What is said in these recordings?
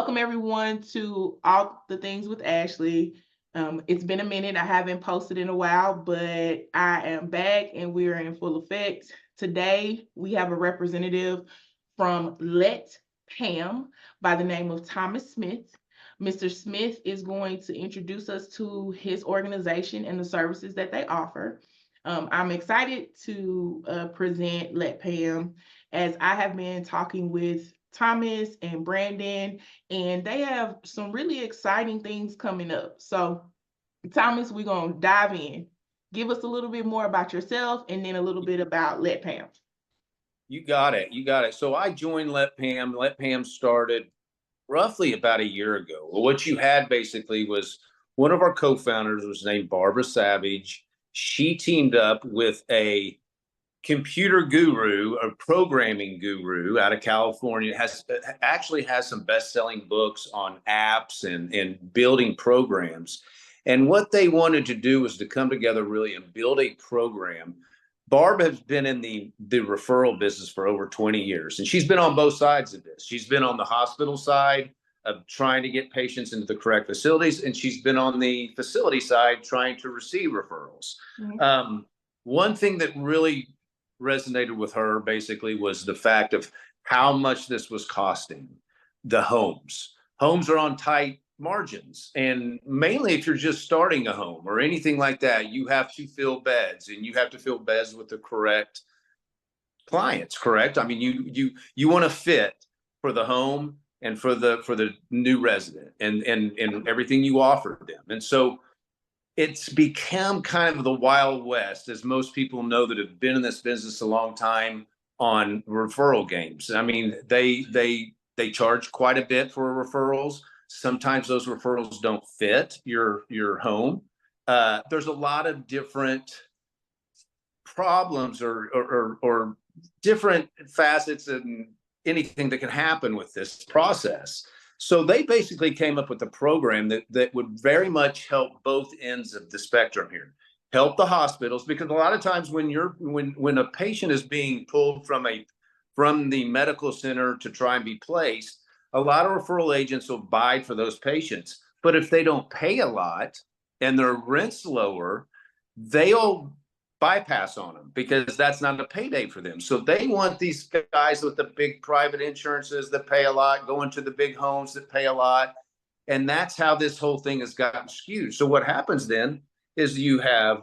Welcome everyone to All the Things with Ashley. It's been a minute. I haven't posted in a while, but I am back and we are in full effect. Today, we have a representative from Let PAM by the name of Thomas Smith. Mr. Smith is going to introduce us to his organization and the services that they offer. I'm excited to present Let PAM, as I have been talking with Thomas and Brandon, and they have some really exciting things coming up. So, Thomas, we're going to dive in. Give us a little bit more about yourself and then a little bit about Let PAM. You got it. You got it. So I joined Let PAM. Let PAM started roughly about a year ago. Well, what you had basically was one of our co-founders was named Barbara Savage. She teamed up with a computer guru, a programming guru out of California, actually has some best-selling books on apps and building programs. And what they wanted to do was to come together really and build a program. Barb has been in the referral business for over 20 years, and she's been on both sides of this. She's been on the hospital side of trying to get patients into the correct facilities, and she's been on the facility side trying to receive referrals. Mm-hmm. One thing that really resonated with her basically was the fact of how much this was costing the homes. Homes are on tight margins, and mainly if you're just starting a home or anything like that, you have to fill beds, and you have to fill beds with the correct clients. Correct? I mean, you want to fit for the home and for the new resident and everything you offer them. And so it's become kind of the Wild West, as most people know that have been in this business a long time, on referral games. I mean, they charge quite a bit for referrals. Sometimes those referrals don't fit your home. There's a lot of different problems or different facets and anything that can happen with this process. So they basically came up with a program that would very much help both ends of the spectrum here. Help the hospitals, because a lot of times when a patient is being pulled from the medical center to try and be placed, a lot of referral agents will buy for those patients. But if they don't pay a lot and their rent's lower, they'll bypass on them because that's not a payday for them. So they want these guys with the big private insurances that pay a lot, going to the big homes that pay a lot. And that's how this whole thing has gotten skewed. So what happens then is you have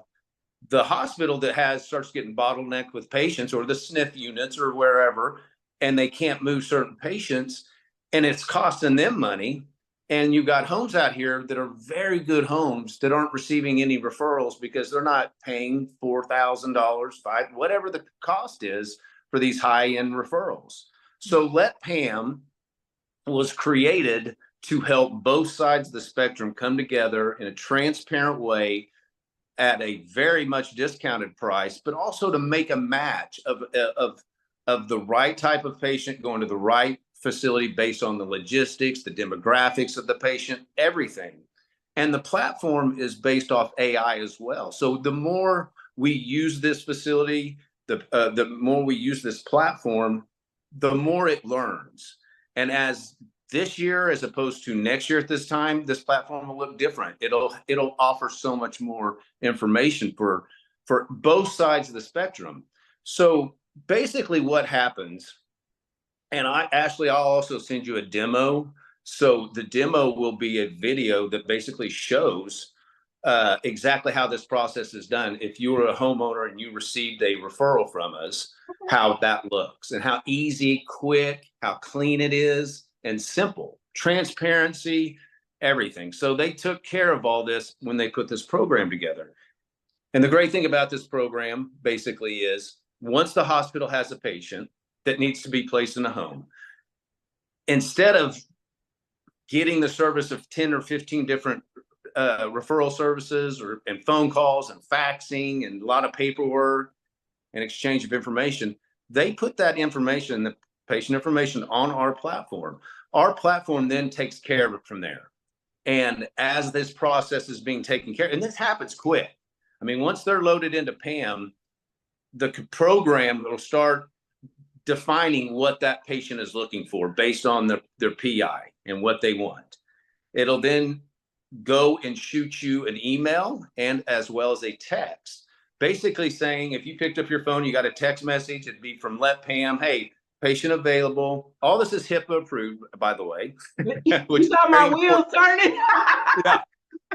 the hospital that starts getting bottlenecked with patients, or the SNF units or wherever, and they can't move certain patients, and it's costing them money. And you've got homes out here that are very good homes that aren't receiving any referrals because they're not paying $4,000, $5,000, whatever the cost is for these high-end referrals. So Let PAM was created to help both sides of the spectrum come together in a transparent way at a very much discounted price, but also to make a match of the right type of patient going to the right facility based on the logistics, the demographics of the patient, everything. And the platform is based off AI as well. So the more we use this facility, the more we use this platform, the more it learns. And as this year, as opposed to next year at this time, this platform will look different. It'll offer so much more information for both sides of the spectrum. So basically what happens, and Ashley, I'll also send you a demo. So the demo will be a video that basically shows exactly how this process is done. If you were a homeowner and you received a referral from us, how that looks and how easy, quick, how clean it is, and simple, transparency, everything. So they took care of all this when they put this program together. And the great thing about this program basically is once the hospital has a patient that needs to be placed in a home, instead of getting the service of 10 or 15 different referral services and phone calls and faxing and a lot of paperwork and exchange of information, they put that information, the patient information, on our platform. Our platform then takes care of it from there. And as this process is being taken care of, and this happens quick. I mean, once they're loaded into PAM, the program will start defining what that patient is looking for based on their PI and what they want. It'll then go and shoot you an email and as well as a text, basically saying, if you picked up your phone, you got a text message, it'd be from Let Pam, hey, patient available. All this is HIPAA approved, by the way. You saw my wheels turning. Yeah,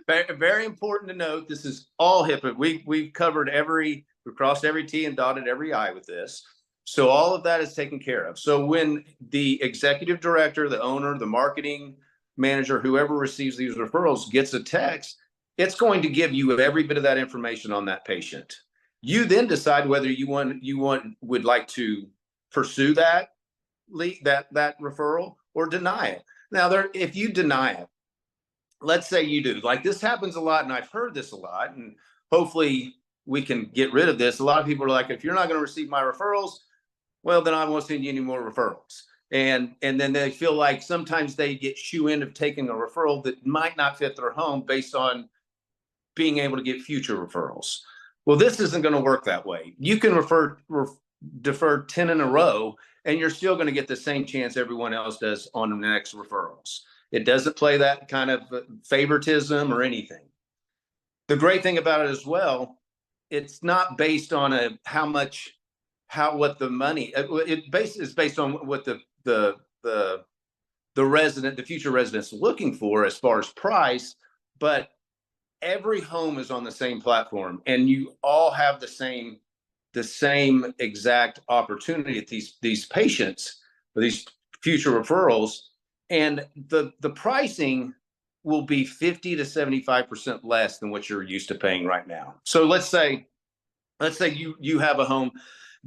very, very important to note. This is all HIPAA. We've covered we crossed every T and dotted every I with this. So all of that is taken care of. So when the executive director, the owner, the marketing manager, whoever receives these referrals gets a text, it's going to give you every bit of that information on that patient. You then decide whether would like to pursue that referral or deny it. Now, if you deny it, let's say you do, like this happens a lot, and I've heard this a lot, and hopefully we can get rid of this. A lot of people are like, if you're not going to receive my referrals, well, then I won't send you any more referrals. And then they feel like sometimes they get shoo-in of taking a referral that might not fit their home based on being able to get future referrals. Well, this isn't going to work that way. You can defer 10 in a row, and you're still going to get the same chance everyone else does on the next referrals. It doesn't play that kind of favoritism or anything. The great thing about it as well, it's not based on what the money, is based on what the future resident's looking for as far as price, but every home is on the same platform, and you all have the same exact opportunity at these patients or these future referrals, and the pricing will be 50 to 75% less than what you're used to paying right now. So let's say you have a home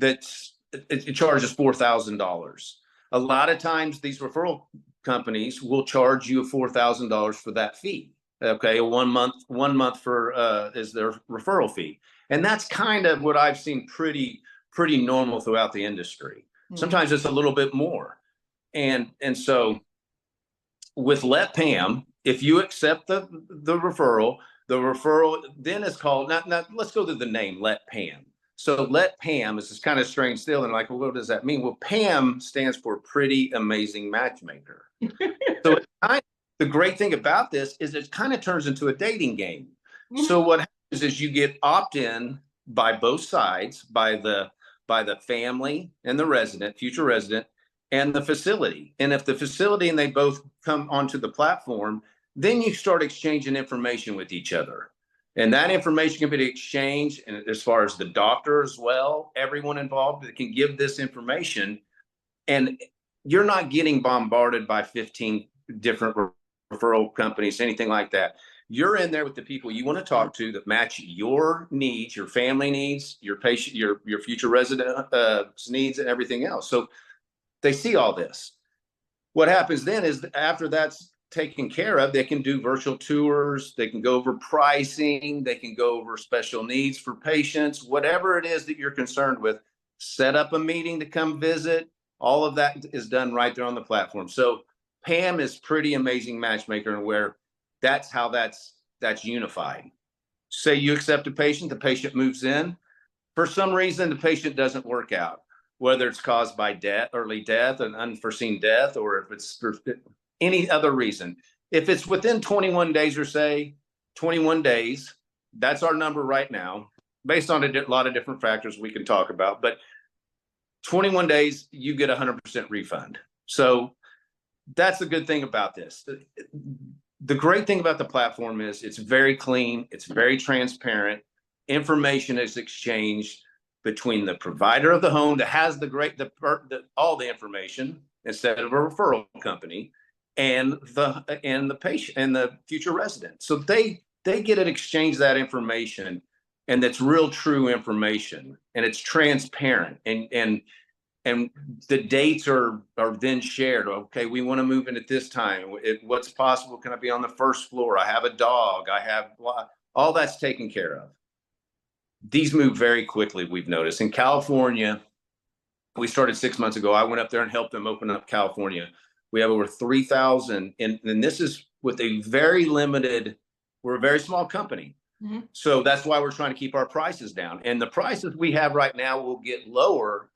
it charges $4,000. A lot of times these referral companies will charge you $4,000 for that fee. Okay, 1 month for is their referral fee, and that's kind of what I've seen pretty normal throughout the industry. Mm-hmm. Sometimes it's a little bit more, and so with Let Pam, if you accept the referral then is called not. Let's go to the name Let Pam. So Let Pam is this kind of strange still, and like, well, what does that mean? Well, PAM stands for Pretty Amazing Matchmaker. So the great thing about this is it kind of turns into a dating game. Mm-hmm. So what happens is you get opt-in by both sides, by the family and the future resident, and the facility. And if the facility and they both come onto the platform, then you start exchanging information with each other. And that information can be exchanged, and as far as the doctor as well, everyone involved that can give this information. And you're not getting bombarded by 15 different referral companies, anything like that. You're in there with the people you want to talk to that match your needs, your family needs, your patient, your future resident's needs, and everything else. So they see all this. What happens then is after that's taken care of, they can do virtual tours, they can go over pricing, they can go over special needs for patients, whatever it is that you're concerned with, set up a meeting to come visit. All of that is done right there on the platform. So PAM is Pretty Amazing Matchmaker, and where that's how that's unified. Say you accept a patient, the patient moves in. For some reason, the patient doesn't work out, whether it's caused by early death, an unforeseen death, or if it's for any other reason. If it's within 21 days or say 21 days, that's our number right now, based on a lot of different factors we can talk about. But 21 days, you get 100% refund. So that's the good thing about this. The great thing about the platform is it's very clean, it's very transparent. Information is exchanged between the provider of the home that has all the information instead of a referral company, and the patient and the future resident. So they get to exchange that information, and that's real true information, and it's transparent, and the dates are then shared. Okay, we want to move in at this time. What's possible? Can I be on the first floor? I have a dog. I have all that's taken care of. These move very quickly, we've noticed. In California, we started 6 months ago. I went up there and helped them open up California. We have over 3,000, and this is with a very limited, we're a very small company. So that's why we're trying to keep our prices down. And the prices we have right now will get lower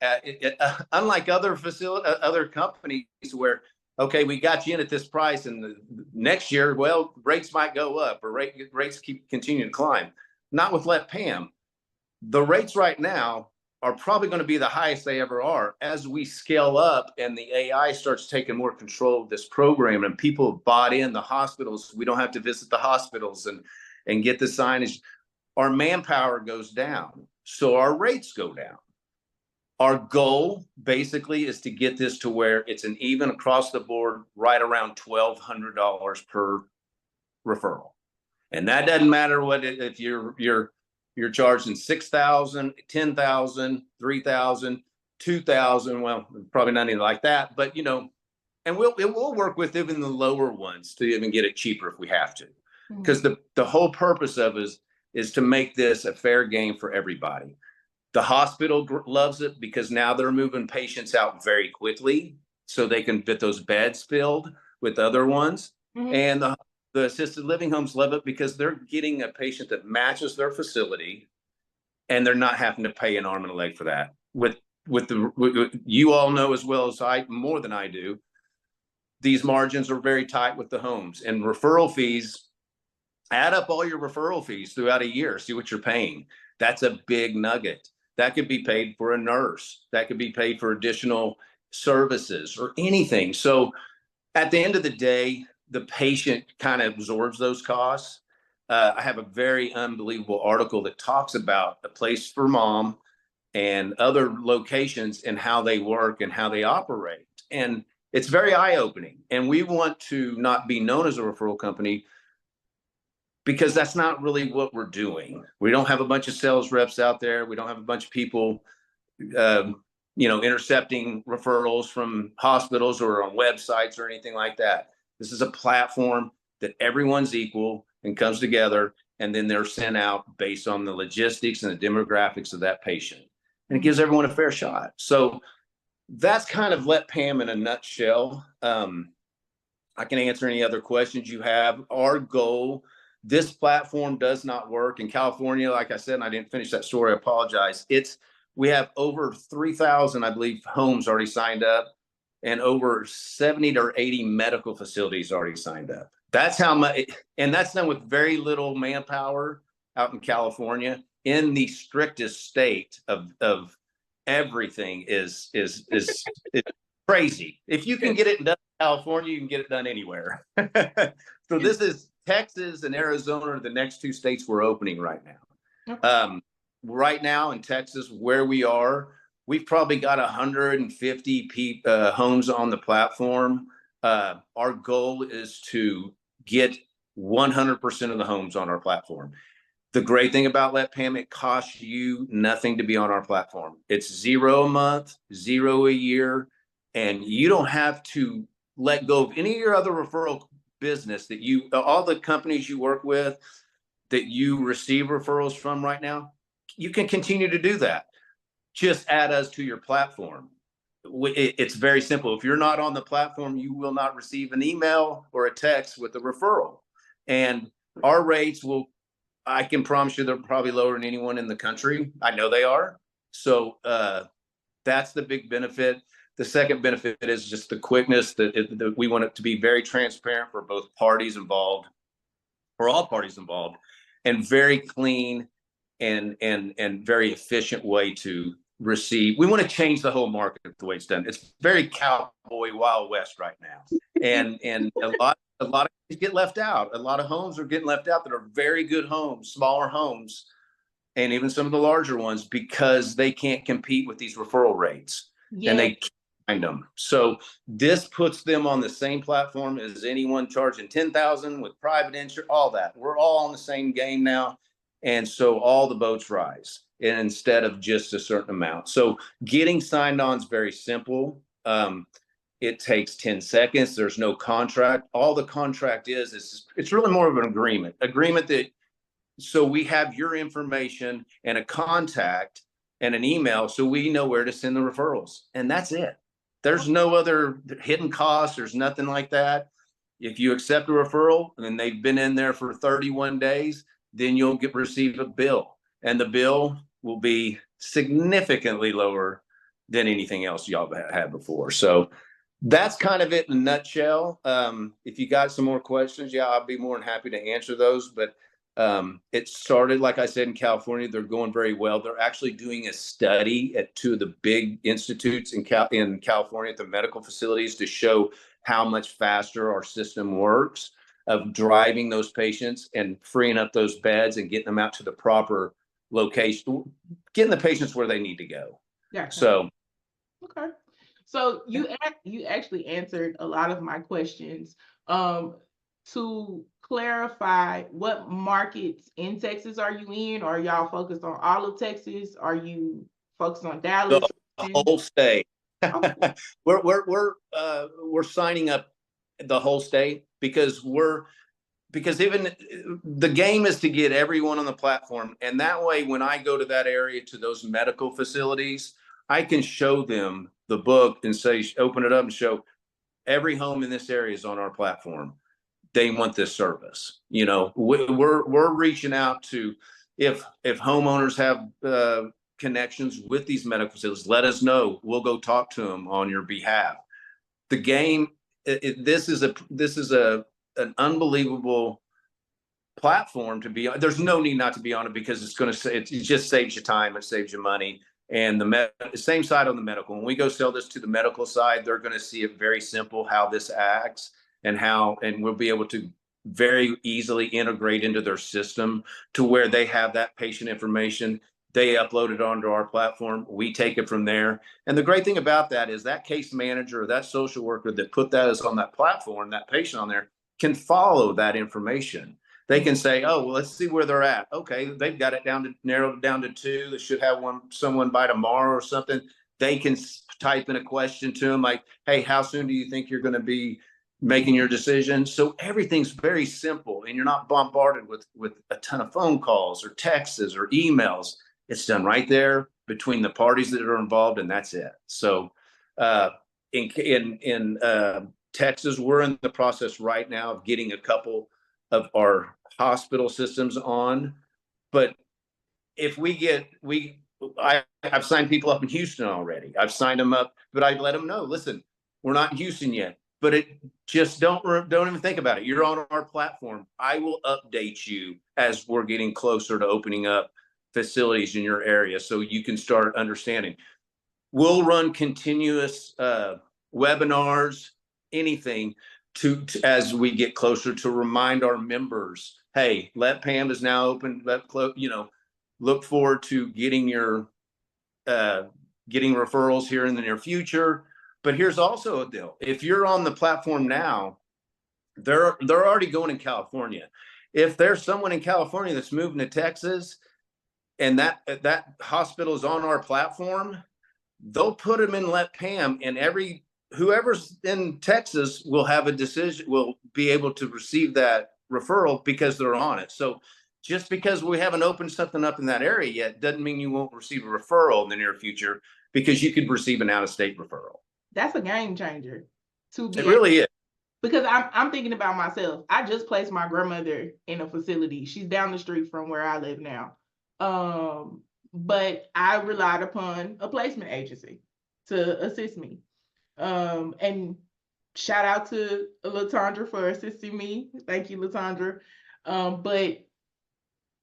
unlike other companies where, okay, we got you in at this price and the next year, well, rates might go up or rates continue to climb. Not with Let Pam. The rates right now are probably going to be the highest they ever are. As we scale up and the AI starts taking more control of this program and people have bought in the hospitals, we don't have to visit the hospitals and get the signage, our manpower goes down. So our rates go down. Our goal basically is to get this to where it's an even across the board, right around $1,200 per referral. And that doesn't matter if you're charging 6,000, 10,000, 3,000, 2,000. Well, probably not anything like that, but and we'll work with even the lower ones to even get it cheaper if we have to, because the whole purpose of it is to make this a fair game for everybody. The hospital loves it because now they're moving patients out very quickly so they can get those beds filled with other ones. And the assisted living homes love it because they're getting a patient that matches their facility and they're not having to pay an arm and a leg for that. With you all know as well as more than I do, these margins are very tight with the homes, and referral fees, add up all your referral fees throughout a year, see what you're paying. That's a big nugget. That could be paid for a nurse. That could be paid for additional services or anything. So at the end of the day, the patient kind of absorbs those costs. I have a very unbelievable article that talks about a place for mom and other locations and how they work and how they operate. And it's very eye-opening. And we want to not be known as a referral company because that's not really what we're doing. We don't have a bunch of sales reps out there. We don't have a bunch of people, intercepting referrals from hospitals or on websites or anything like that. This is a platform that everyone's equal and comes together, and then they're sent out based on the logistics and the demographics of that patient. And it gives everyone a fair shot. So that's kind of Let Pam in a nutshell. I can answer any other questions you have. Our goal, this platform does not work in California. Like I said, and I didn't finish that story, I apologize. We have over 3,000, I believe, homes already signed up, and over 70 or 80 medical facilities already signed up. That's how much, and that's done with very little manpower out in California. In the strictest state of everything is crazy. If you can get it done in California, you can get it done anywhere. So this is Texas and Arizona are the next two states we're opening right now. Right now in Texas, where we are, we've probably got 150 homes on the platform. Our goal is to get 100% of the homes on our platform. The great thing about Let Pam, it costs you nothing to be on our platform. It's $0 a month, $0 a year, and you don't have to let go of any of your other referral business that all the companies you work with that you receive referrals from right now. You can continue to do that. Just add us to your platform. It's very simple. If you're not on the platform, you will not receive an email or a text with a referral. And our rates I can promise you they're probably lower than anyone in the country. I know they are. So that's the big benefit. The second benefit is just the quickness that we want it to be very transparent for both parties involved, for all parties involved, and very clean and very efficient way to receive. We want to change the whole market the way it's done. It's very cowboy Wild West right now. And a lot of things get left out. A lot of homes are getting left out that are very good homes, smaller homes, and even some of the larger ones, because they can't compete with these referral rates. Yeah. And they can't find them. So this puts them on the same platform as anyone charging $10,000 with private insurance, all that. We're all on the same game now. And so all the boats rise, and instead of just a certain amount. So getting signed on is very simple. It takes 10 seconds. There's no contract. All the contract is it's really more of an agreement so we have your information and a contact and an email so we know where to send the referrals. And that's it. There's no other hidden costs. There's nothing like that. If you accept a referral and they've been in there for 31 days, then you'll receive a bill, and the bill will be significantly lower than anything else y'all had before. So that's kind of it in a nutshell. If you got some more questions, yeah, I'll be more than happy to answer those. But it started, like I said, in California. They're going very well. They're actually doing a study at two of the big institutes in California at the medical facilities to show how much faster our system works of driving those patients and freeing up those beds and getting them out to the proper location, getting the patients where they need to go. Yeah. So, okay. So you actually answered a lot of my questions. To clarify, what markets in Texas are you in? Or are y'all focused on all of Texas? Are you focused on Dallas? The whole state. Okay. We're signing up the whole state because even the game is to get everyone on the platform, and that way when I go to that area, to those medical facilities, I can show them the book and say, open it up and show every home in this area is on our platform. They want this service. You know, we're reaching out to, if homeowners have connections with these medical facilities, let us know. We'll go talk to them on your behalf. The game, this is an unbelievable platform to be on. There's no need not to be on it, because it's going to say, it just saves you time, it saves you money. And the same side on the medical. When we go sell this to the medical side, they're going to see it very simple how this acts, and we'll be able to very easily integrate into their system to where they have that patient information. They upload it onto our platform. We take it from there. And the great thing about that is that case manager or that social worker that put that as on that platform, that patient on there, can follow that information. They can say, oh, well, let's see where they're at. Okay, they've got it narrowed down to 2. They should have someone by tomorrow or something. They can type in a question to them like, hey, how soon do you think you're going to be making your decision? So everything's very simple, and you're not bombarded with a ton of phone calls or texts or emails. It's done right there between the parties that are involved, and that's it. So in Texas, we're in the process right now of getting a couple of our hospital systems on. But if I've signed people up in Houston already. I've signed them up, but I let them know, listen, we're not in Houston yet, but just don't even think about it. You're on our platform. I will update you as we're getting closer to opening up facilities in your area, so you can start understanding. We'll run continuous webinars, anything to as we get closer, to remind our members, hey, Let PAM is now open. Look forward to getting referrals here in the near future. But here's also a deal. If you're on the platform now, they're already going in California. If there's someone in California that's moving to Texas, and that hospital is on our platform, they'll put them in Let PAM, and whoever's in Texas will have a decision, will be able to receive that referral because they're on it. So just because we haven't opened something up in that area yet doesn't mean you won't receive a referral in the near future, because you could receive an out-of-state referral. That's a game changer. It really is. Because I'm thinking about myself. I just placed my grandmother in a facility. She's down the street from where I live now. But I relied upon a placement agency to assist me. And shout out to Latondra for assisting me. Thank you, Latondra. But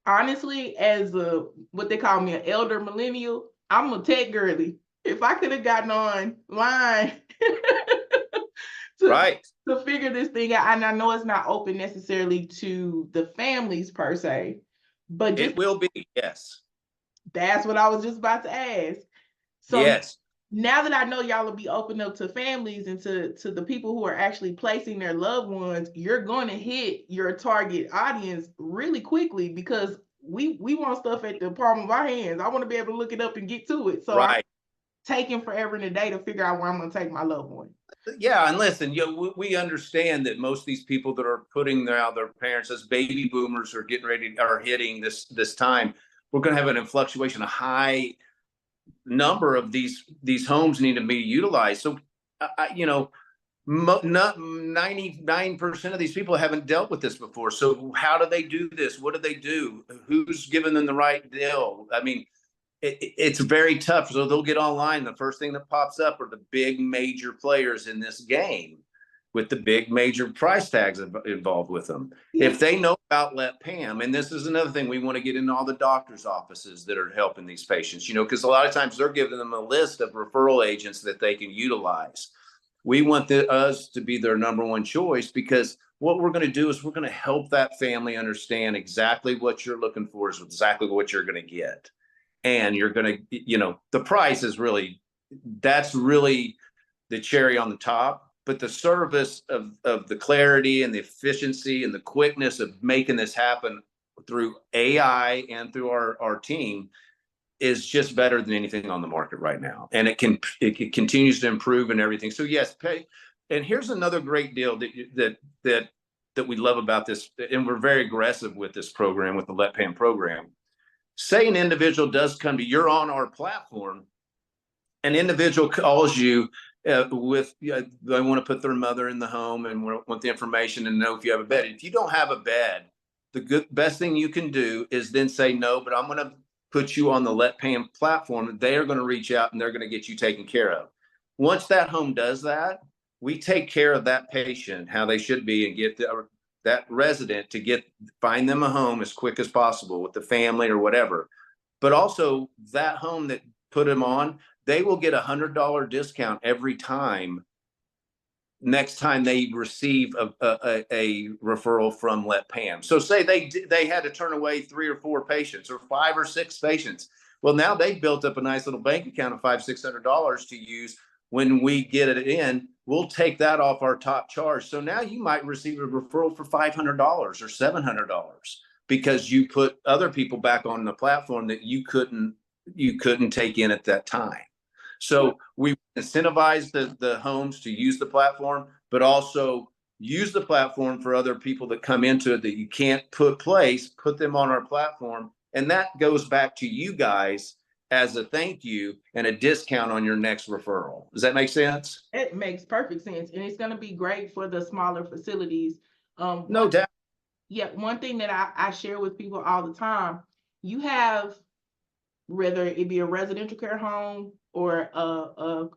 honestly, as what they call me, an elder millennial, I'm a tech girly. If I could have gotten online to figure this thing out, and I know it's not open necessarily to the families per se, but it will be, yes. That's what I was just about to ask. So yes. Now that I know y'all will be open up to families and to the people who are actually placing their loved ones, you're going to hit your target audience really quickly, because we want stuff at the palm of our hands. I want to be able to look it up and get to it. So I'm taking forever and a day to figure out where I'm going to take my loved one. Yeah, and listen, we understand that most of these people that are putting their parents as baby boomers are hitting this time. We're going to have an fluctuation, a high number of these homes need to be utilized. So, Not 99% of these people haven't dealt with this before. So how do they do this? What do they do? Who's giving them the right deal? I mean, it's very tough. So they'll get online. The first thing that pops up are the big major players in this game with the big major price tags involved with them. Yeah. If they know about Let Pam, and this is another thing we want to get into all the doctors' offices that are helping these patients, because a lot of times they're giving them a list of referral agents that they can utilize. We want us to be their number one choice, because what we're going to do is we're going to help that family understand exactly what you're looking for is exactly what you're going to get. And you're going to, the price is really, that's really the cherry on the top. But the service of the clarity and the efficiency and the quickness of making this happen through AI and through our team is just better than anything on the market right now. And it continues to improve and everything. So yes, pay. And here's another great deal that we love about this, and we're very aggressive with this program, with the Let Pam program. Say an individual does come to, you're on our platform, an individual calls you with, they want to put their mother in the home and want the information and know if you have a bed. If you don't have a bed, the best thing you can do is then say, no, but I'm going to put you on the Let Pam platform. They are going to reach out and they're going to get you taken care of. Once that home does that, we take care of that patient how they should be and get that resident to find them a home as quick as possible with the family or whatever. But also that home that put them on, they will get $100 discount every time. Next time they receive a referral from Let Pam. So say they had to turn away 3 or 4 patients or 5 or 6 patients. Well, now they built up a nice little bank account of $500-$600 to use. When we get it in, we'll take that off our top charge. So now you might receive a referral for $500 or $700 because you put other people back on the platform that you couldn't take in at that time. So we incentivize the homes to use the platform, but also use the platform for other people that come into it that you can't put them on our platform. And that goes back to you guys as a thank you and a discount on your next referral. Does that make sense? It makes perfect sense. And it's going to be great for the smaller facilities. No doubt. Yeah, one thing that I share with people all the time, you have, whether it be a residential care home or a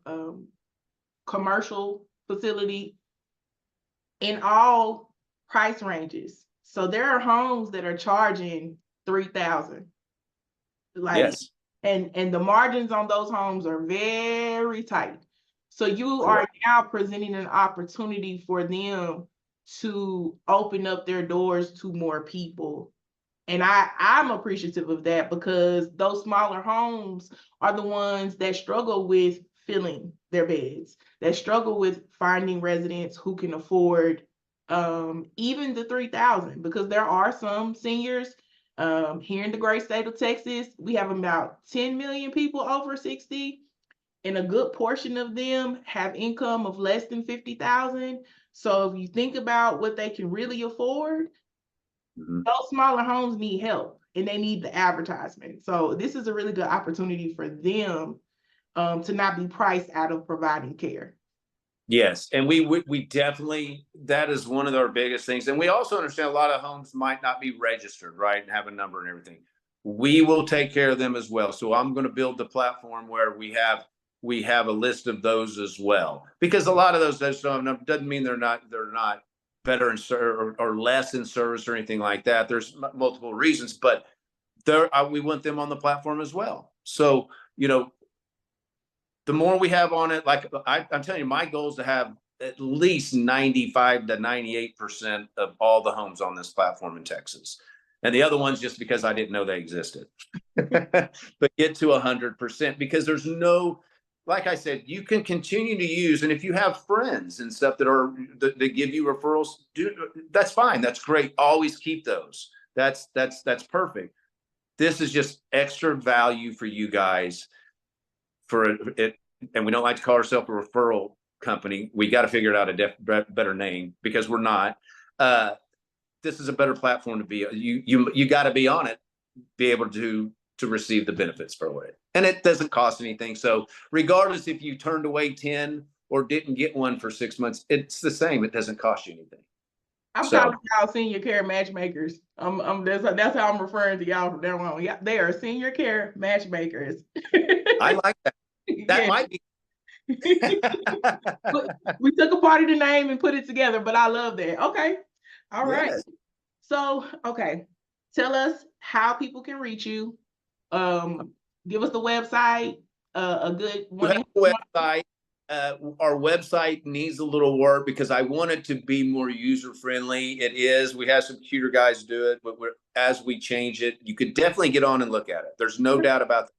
commercial facility, in all price ranges. So there are homes that are charging $3,000. Yes. And the margins on those homes are very tight. So you are now presenting an opportunity for them to open up their doors to more people. And I'm appreciative of that, because those smaller homes are the ones that struggle with filling their beds, that struggle with finding residents who can afford even the $3,000, because there are some seniors here in the great state of Texas. We have about 10 million people over 60, and a good portion of them have income of less than 50,000. So if you think about what they can really afford, those smaller homes need help and they need the advertisement. So this is a really good opportunity for them to not be priced out of providing care. Yes, and we definitely, that is one of our biggest things. And we also understand a lot of homes might not be registered, right, and have a number and everything. We will take care of them as well. So I'm going to build the platform where we have a list of those as well, because a lot of those doesn't mean they're not better in or less in service or anything like that. There's multiple reasons, but we want them on the platform as well. So the more we have on it, like I'm telling you, my goal is to have at least 95 to 98% of all the homes on this platform in Texas. And the other ones just because I didn't know they existed. But get to 100%, because there's no, like I said, you can continue to use, and if you have friends and stuff that give you referrals, that's fine. That's great. Always keep those. That's perfect. This is just extra value for you guys for it. And we don't like to call ourselves a referral company. We got to figure out a better name, because we're not. This is a better platform to be. You got to be on it, be able to receive the benefits for it, and it doesn't cost anything. So regardless if you turned away 10 or didn't get one for 6 months, it's the same. It doesn't cost you anything. I'm So- calling y'all senior care matchmakers. That's how I'm referring to y'all from now on. Yeah, they are senior care matchmakers. I like that. That Yeah. might be. We took a part of the name and put it together, but I love that. Okay. All right. Yes. So, okay. Tell us how people can reach you. Give us the website, a good We have a website. Our website needs a little work because I want it to be more user friendly. It is. We have some cuter guys do it, but as we change it, you could definitely get on and look at it. There's no doubt about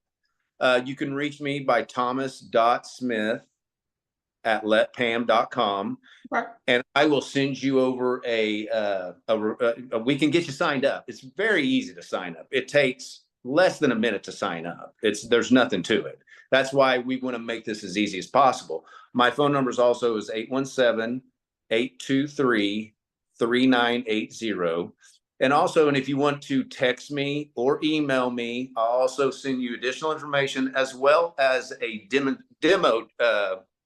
that. You can reach me by thomas.smith@letpam.com. Okay. And I will send you over we can get you signed up. It's very easy to sign up. It takes less than a minute to sign up. There's nothing to it. That's why we want to make this as easy as possible. My phone number is also 817-823-3980. And also, and if you want to text me or email me, I'll also send you additional information as well as a demo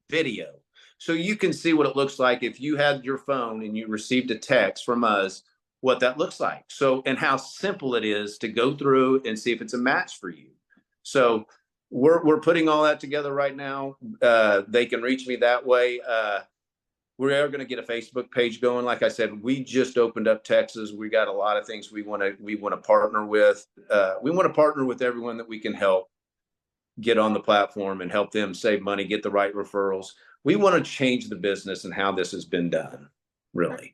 video. So you can see what it looks like if you had your phone and you received a text from us, what that looks like. So, and how simple it is to go through and see if it's a match for you. So we're putting all that together right now. They can reach me that way. We're going to get a Facebook page going. Like I said, we just opened up Texas. We got a lot of things we want to partner with. We want to partner with everyone that we can help get on the platform and help them save money, get the right referrals. We want to change the business and how this has been done, really.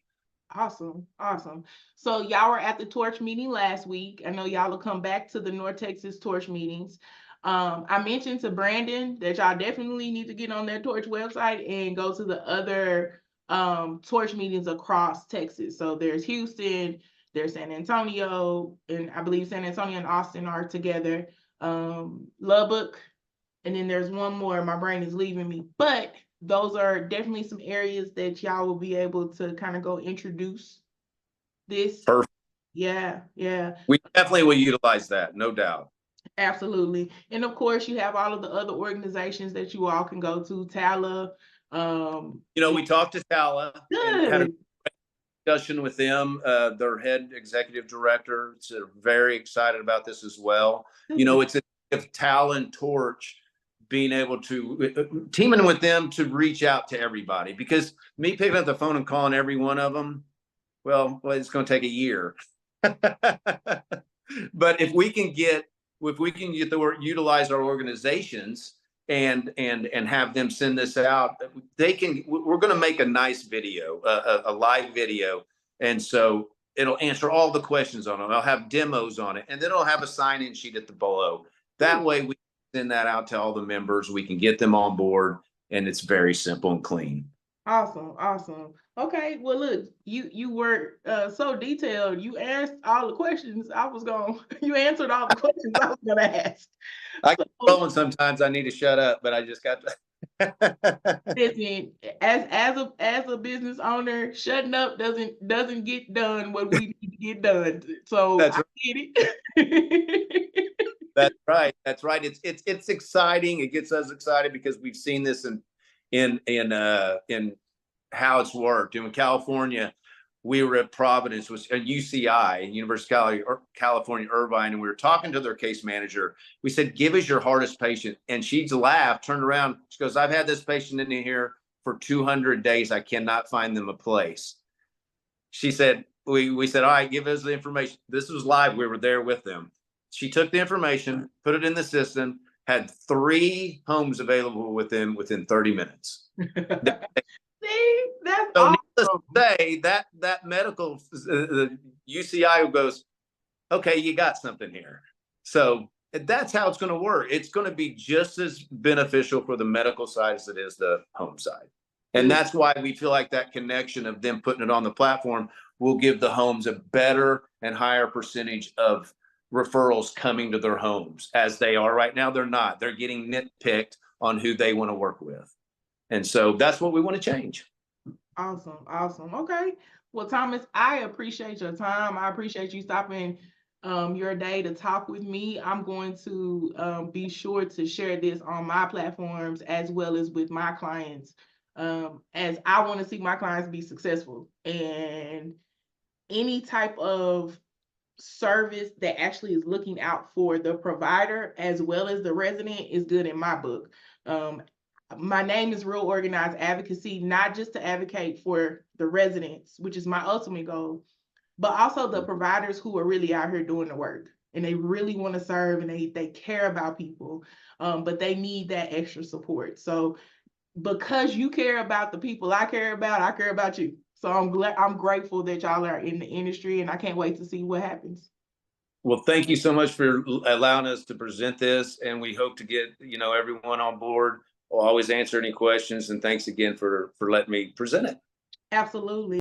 Awesome. Awesome. So y'all were at the Torch meeting last week. I know y'all will come back to the North Texas Torch meetings. I mentioned to Brandon that y'all definitely need to get on their Torch website and go to the other Torch meetings across Texas. So there's Houston, there's San Antonio, and I believe San Antonio and Austin are together. Lubbock, and then there's one more. My brain is leaving me, but those are definitely some areas that y'all will be able to kind of go introduce this. Perfect. Yeah, yeah. We definitely will utilize that, no doubt. Absolutely. And of course, you have all of the other organizations that you all can go to, Tala. We talked to Tala and had a discussion with them, their head executive director. So very excited about this as well. It's if Tala and Torch being able to teaming with them to reach out to everybody, because me picking up the phone and calling every one of them, well, it's going to take a year. But if we can utilize our organizations and have them send this out, we're going to make a nice video, a live video. And so it'll answer all the questions on it. I'll have demos on it, and then it'll have a sign-in sheet at the below. That way we send that out to all the members. We can get them on board, and it's very simple and clean. Awesome. Awesome. Okay. Well, look, you were so detailed. You asked all the questions you answered all the questions I was gonna ask. I get going sometimes. I need to shut up, but I just got to. Listen, as a business owner, shutting up doesn't get done what we need to get done. So That's I get it. That's right. That's right. It's exciting. It gets us excited because we've seen this in how it's worked. In California, we were at Providence, was at UCI, University of California, Irvine, and we were talking to their case manager. We said, "Give us your hardest patient," and she laughed, turned around, she goes, "I've had this patient in here for 200 days. I cannot find them a place." She said, "We said, all right, give us the information." This was live. We were there with them. She took the information, put it in the system, had 3 homes available within 30 minutes. See, that's So awesome. needless to say, that medical the UCI goes, "Okay, you got something here." So that's how it's going to work. It's going to be just as beneficial for the medical side as it is the home side. And that's why we feel like that connection of them putting it on the platform will give the homes a better and higher percentage of referrals coming to their homes. As they are right now, they're not. They're getting nitpicked on who they want to work with. And so that's what we want to change. Awesome. Awesome. Okay. Well, Thomas, I appreciate your time. I appreciate you stopping your day to talk with me. I'm going to be sure to share this on my platforms as well as with my clients as I want to see my clients be successful. And any type of service that actually is looking out for the provider as well as the resident is good in my book. My name is Real Organized Advocacy, not just to advocate for the residents, which is my ultimate goal, but also the providers who are really out here doing the work and they really want to serve and they care about people, but they need that extra support. So because you care about the people I care about you. So I'm grateful that y'all are in the industry, and I can't wait to see what happens. Well, thank you so much for allowing us to present this, and we hope to get everyone on board. We'll always answer any questions, and thanks again for letting me present it. Absolutely.